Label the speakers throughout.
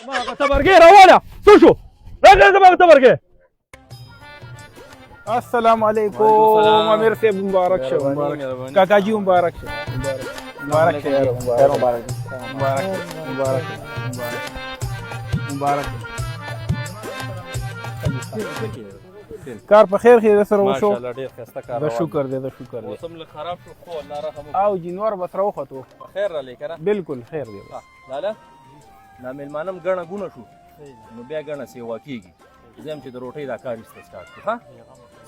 Speaker 1: ما تبرګې راواله څه شو راځه زما تبرګې.
Speaker 2: السلام علیکم امیر صاحب مبارک شه کاکا جی مبارک شه مبارک شه یار مبارک مبارک مبارک کار په خیر خیر سره وشو
Speaker 1: ماشاءالله ډیر ښایسته کار
Speaker 2: د شکر دی د شکر دی
Speaker 1: موسم له خراب شو خو الله رحم
Speaker 2: او جنور بس راوخته
Speaker 1: خیر را لیکنه
Speaker 2: بالکل خیر دی
Speaker 1: لاله نا مېلمانم ګڼه ګونه شو نو بیا ګڼه سیوا کېږي زه هم چې د روټۍ دا کار ایسته سټارټ کړو ها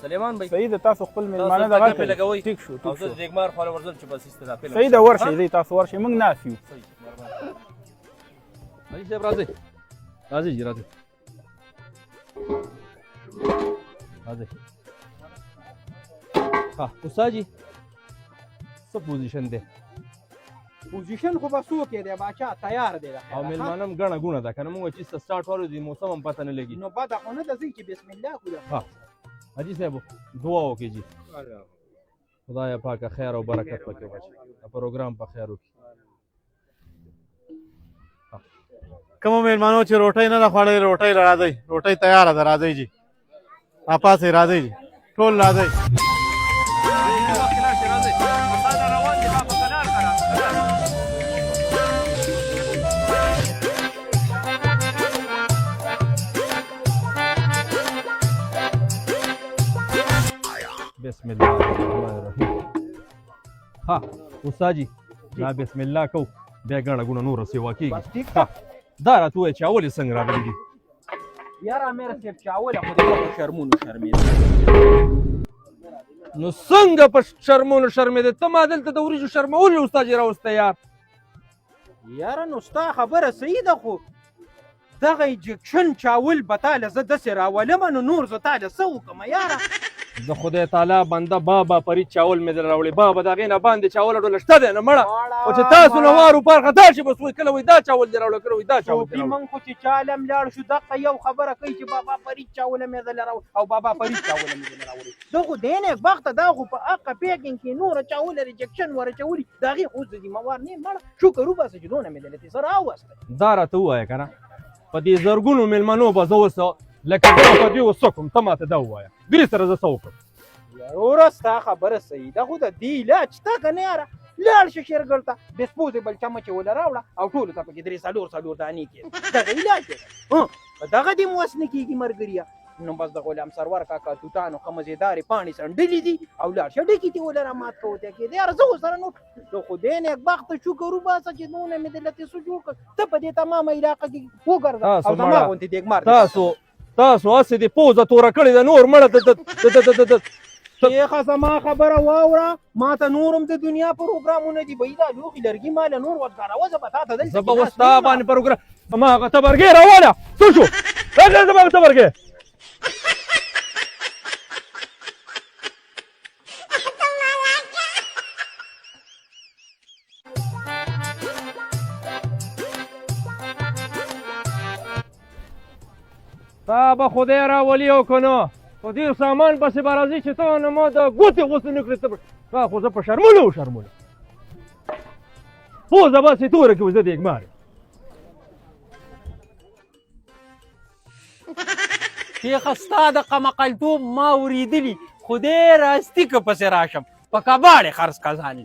Speaker 1: سلیمان بھائی
Speaker 2: صحیح ده تاسو خپل مېلمانه دغه
Speaker 1: لګوئ
Speaker 2: ټیک شو
Speaker 1: او زه دیګمار خواله ورځم چې بس ایسته دا فلم
Speaker 2: صحیح ده ورشئ دی تاسو ورشئ موږ ناست یو
Speaker 1: حاجي صاحب راځئ راځئ جی راځئ راځئ ها استاد جی څه پوزیشن دی
Speaker 3: پوزیشن خو به څوک یې دی باچا تیار دی
Speaker 1: او مېلمانم ګڼه ګونه ده که نه مونږ چې سټارټ والو دي موسم هم پته نه لګي
Speaker 3: نو بده خو نه ده ځئ چې بسم الله کړو
Speaker 1: ها حاجي صاحب دعا وکړئ جی خدای پاکه خیر او برکت پکې واچوي پروګرام په خیر وکړي.
Speaker 4: کومو مېلمانو چې روټۍ نه ده خوړلې روټۍ راځئ روټۍ تیاره ده راځئ جي راپاسئ راځئ جي ټول راځئ
Speaker 1: بسم الله الرحمن الرحیم. ها استاد جی دا بسم الله کو بیا ګڼه ګونه نور سیوا
Speaker 3: بس
Speaker 1: کېږي.
Speaker 3: ټیک ده
Speaker 1: دا راته ووایه چې اول یې څنګه راغلي دي
Speaker 3: یاره امیر صاحب چې اوله خو د په شرمونو شرمېده
Speaker 1: نو څنګه په شرمونو شرمېده ته ما دلته د وریجو شرمولې استاد جي راوسته یار
Speaker 3: یاره نو ستا خبره صحیح ده خو دغه ایجکشن چاول به تاله زه داسې راولمه نو نور زه تاله څه وکړمه یاره
Speaker 1: د خدای تعالی بنده بابا پرید چاول مې در راوړی بابا د هغې نه باندې چاوله ډوله شته دی نه مړه او چې تاسو نه وارو پار خطا شي بس وایي کله وایي دا چاول دې راوړه کله وایي دا چاول دې
Speaker 3: صوفي
Speaker 1: راوړه
Speaker 3: موږ خو چې چاله م لاړ شو دغه یو خبره کوي چې بابا فرید چاوله مې دله راوړ او بابا فرید چاوله مې دله راوړې دا خو د نیکبخته دا خو په حقه پیکینګ کې نوره چاوله ریجکشن ورچولي د هغې خو زه ذمهوار نه یم مړه شکر وباسه چې دونه مې دلتې سره راوسته
Speaker 1: دا راته ووایه که نه په دې زرګونو مېلمنو به زه اوس لکه دا په دې اوس څه کوم ته ماته دا ووایه دې سره زه څه وکړم
Speaker 3: وروره ستا خبره صحیح ده خو د دې علاج شته که نه یاره لاړ شه شېرګل ته ډسپوزیبل چمچ یې وله راوړه او ټولو ته پکې درې څلور دانې کېږي دغه علاج دی په دغه دې موس نه کېږي مرګريه نو بس د غلام سرور کاکا توتانو ښه مزېدارې پاڼې سنډلې دي او لاړ شه ډکې دې وله رامات کوته کېدې یاره زه ورسره نو د خدای نیکبخته شکر وباسه چې دونه مې دلته څه جوړ کړ ته په دې تمامه علاقه کې وګرځه او زما غوندې دیګمار
Speaker 1: تاسو هسې دې پوزه توره کړې ده نور مړه
Speaker 3: شیخه زما خبره واوره ما ته نور هم د دنیا پروګرامونه دي بهی دا لوښي لرګي ماله نور وزګاروه زه به تا ته دلته
Speaker 1: زه به اوس ستا باندې پروګرام ما هغه تبرګې راواله څه شو راځه زما تبرګې تا به خدای راولي او که نه خو دې سامان پسې به راځي چې ته نه ما د ګوتې غوڅې نه کړې تا خو زه په شرمولو وشرمولم پوزه بسې توره کړې زه دیګمار
Speaker 3: شیخه ستا د قمقلتوب ما اورېدلي خدای راستي که پسې راشم په کباړې خرڅ که ځان